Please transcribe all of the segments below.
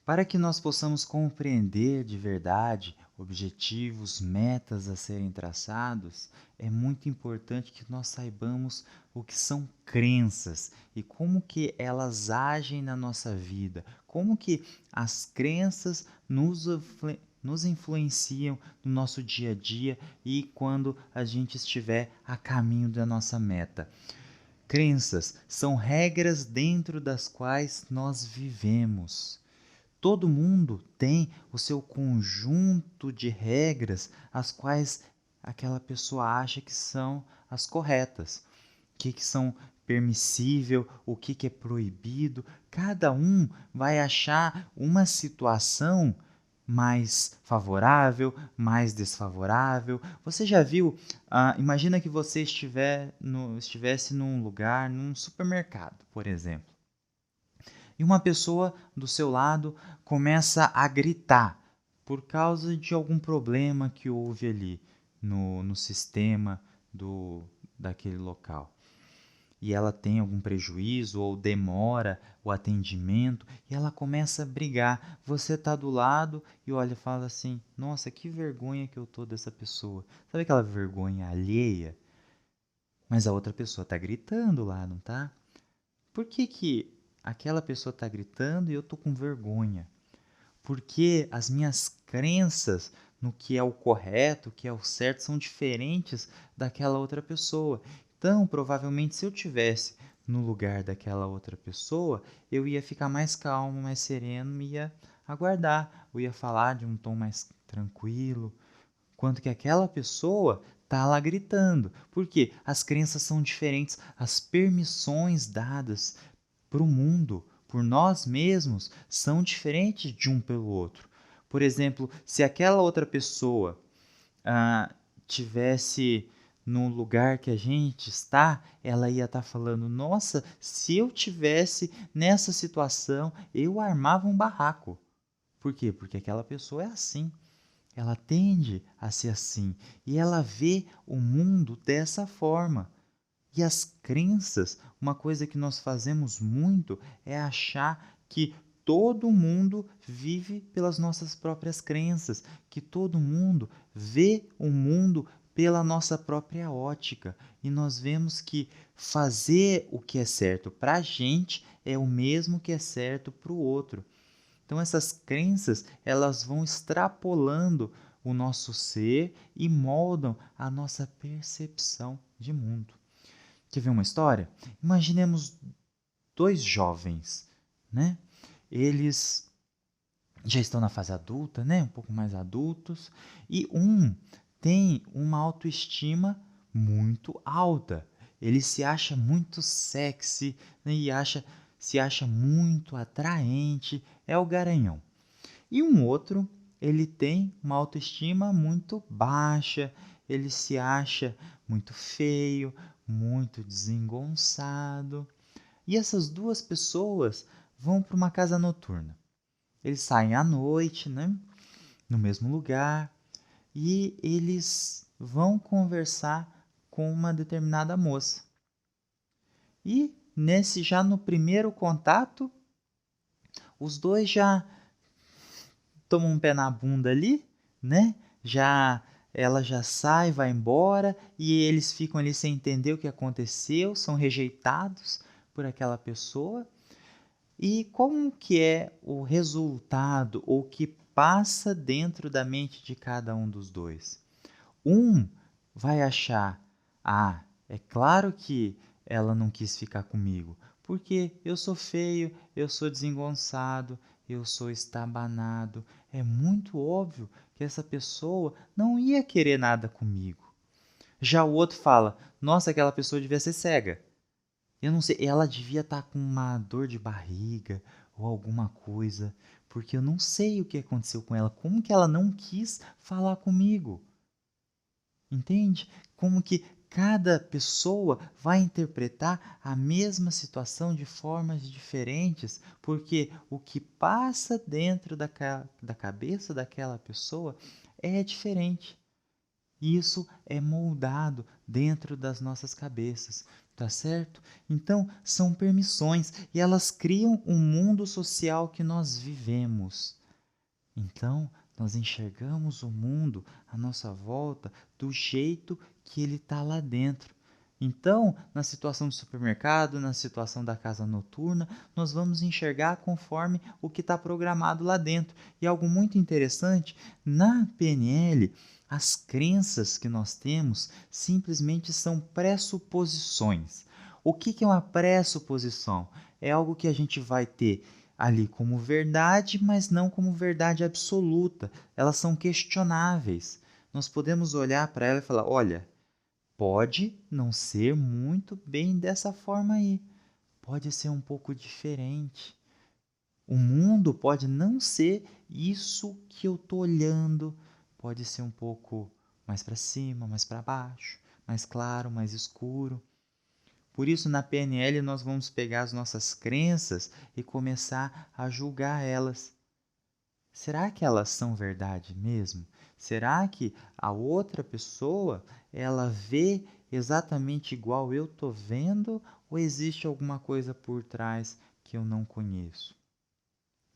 Para que nós possamos compreender de verdade objetivos, metas a serem traçados, é muito importante que nós saibamos o que são crenças e como que elas agem na nossa vida, como que as crenças nos influenciam no nosso dia a dia e quando a gente estiver a caminho da nossa meta. Crenças são regras dentro das quais nós vivemos. Todo mundo tem o seu conjunto de regras, as quais aquela pessoa acha que são as corretas. O que são permissível, o que é proibido. Cada um vai achar uma situação mais favorável, mais desfavorável. Você já viu? Imagina que você estivesse num lugar, num supermercado, por exemplo, e uma pessoa do seu lado começa a gritar por causa de algum problema que houve ali no sistema daquele local. E ela tem algum prejuízo ou demora o atendimento e ela começa a brigar. Você está do lado e olha e fala assim: nossa, que vergonha que eu tô dessa pessoa. Sabe aquela vergonha alheia? Mas a outra pessoa está gritando lá, não tá? Por que que aquela pessoa está gritando e eu tô com vergonha? Porque as minhas crenças no que é o correto, o que é o certo, são diferentes daquela outra pessoa. Então, provavelmente, se eu tivesse no lugar daquela outra pessoa, eu ia ficar mais calmo, mais sereno, ia aguardar, eu ia falar de um tom mais tranquilo, quanto que aquela pessoa está lá gritando. Porque as crenças são diferentes, as permissões dadas para o mundo, por nós mesmos, são diferentes de um pelo outro. Por exemplo, se aquela outra pessoa tivesse no lugar que a gente está, ela ia estar falando: nossa, se eu tivesse nessa situação, eu armava um barraco. Por quê? Porque aquela pessoa é assim. Ela tende a ser assim e ela vê o mundo dessa forma. E as crenças, uma coisa que nós fazemos muito é achar que todo mundo vive pelas nossas próprias crenças, que todo mundo vê o mundo pela nossa própria ótica. E nós vemos que fazer o que é certo para a gente é o mesmo que é certo para o outro. Então essas crenças, elas vão extrapolando o nosso ser e moldam a nossa percepção de mundo. Quer ver uma história? Imaginemos dois jovens, né? Eles já estão na fase adulta, né? Um pouco mais adultos, e um tem uma autoestima muito alta. Ele se acha muito sexy, né? Se acha muito atraente, é o garanhão. E um outro, ele tem uma autoestima muito baixa, ele se acha muito feio, muito desengonçado. E essas duas pessoas vão para uma casa noturna. Eles saem à noite, né, no mesmo lugar, e eles vão conversar com uma determinada moça. E já no primeiro contato, os dois já toma um pé na bunda ali, né? Já ela já sai, vai embora e eles ficam ali sem entender o que aconteceu, são rejeitados por aquela pessoa. E como que é o resultado ou o que passa dentro da mente de cada um dos dois? Um vai achar: ah, é claro que ela não quis ficar comigo, porque eu sou feio, eu sou desengonçado, eu sou estabanado. É muito óbvio que essa pessoa não ia querer nada comigo. Já o outro fala: nossa, aquela pessoa devia ser cega. Eu não sei, ela devia estar com uma dor de barriga ou alguma coisa, porque eu não sei o que aconteceu com ela, como que ela não quis falar comigo. Entende? Como que cada pessoa vai interpretar a mesma situação de formas diferentes, porque o que passa dentro da cabeça daquela pessoa é diferente. isso é moldado dentro das nossas cabeças, tá certo? Então, são permissões e elas criam o mundo social que nós vivemos. Então, nós enxergamos o mundo à nossa volta do jeito que ele está lá dentro. Então, na situação do supermercado, na situação da casa noturna, nós vamos enxergar conforme o que está programado lá dentro. E algo muito interessante, na PNL, as crenças que nós temos simplesmente são pressuposições. O que é uma pressuposição? É algo que a gente vai ter ali como verdade, mas não como verdade absoluta. Elas são questionáveis. Nós podemos olhar para ela e falar: olha, pode não ser muito bem dessa forma aí. Pode ser um pouco diferente. O mundo pode não ser isso que eu estou olhando. Pode ser um pouco mais para cima, mais para baixo, mais claro, mais escuro. Por isso, na PNL, nós vamos pegar as nossas crenças e começar a julgar elas. Será que elas são verdade mesmo? Será que a outra pessoa, ela vê exatamente igual eu tô vendo ou existe alguma coisa por trás que eu não conheço?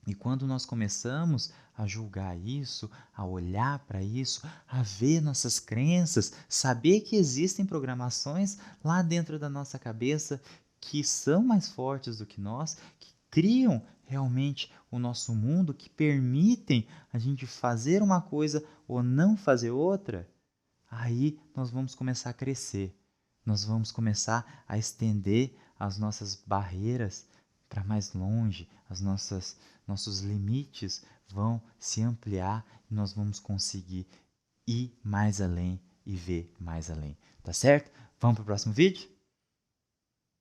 E quando nós começamos a julgar isso, a olhar para isso, a ver nossas crenças, saber que existem programações lá dentro da nossa cabeça que são mais fortes do que nós, que criam realmente o nosso mundo, que permitem a gente fazer uma coisa ou não fazer outra, aí nós vamos começar a crescer. Nós vamos começar a estender as nossas barreiras para mais longe, nossos limites vão se ampliar e nós vamos conseguir ir mais além e ver mais além. Tá certo? Vamos para o próximo vídeo?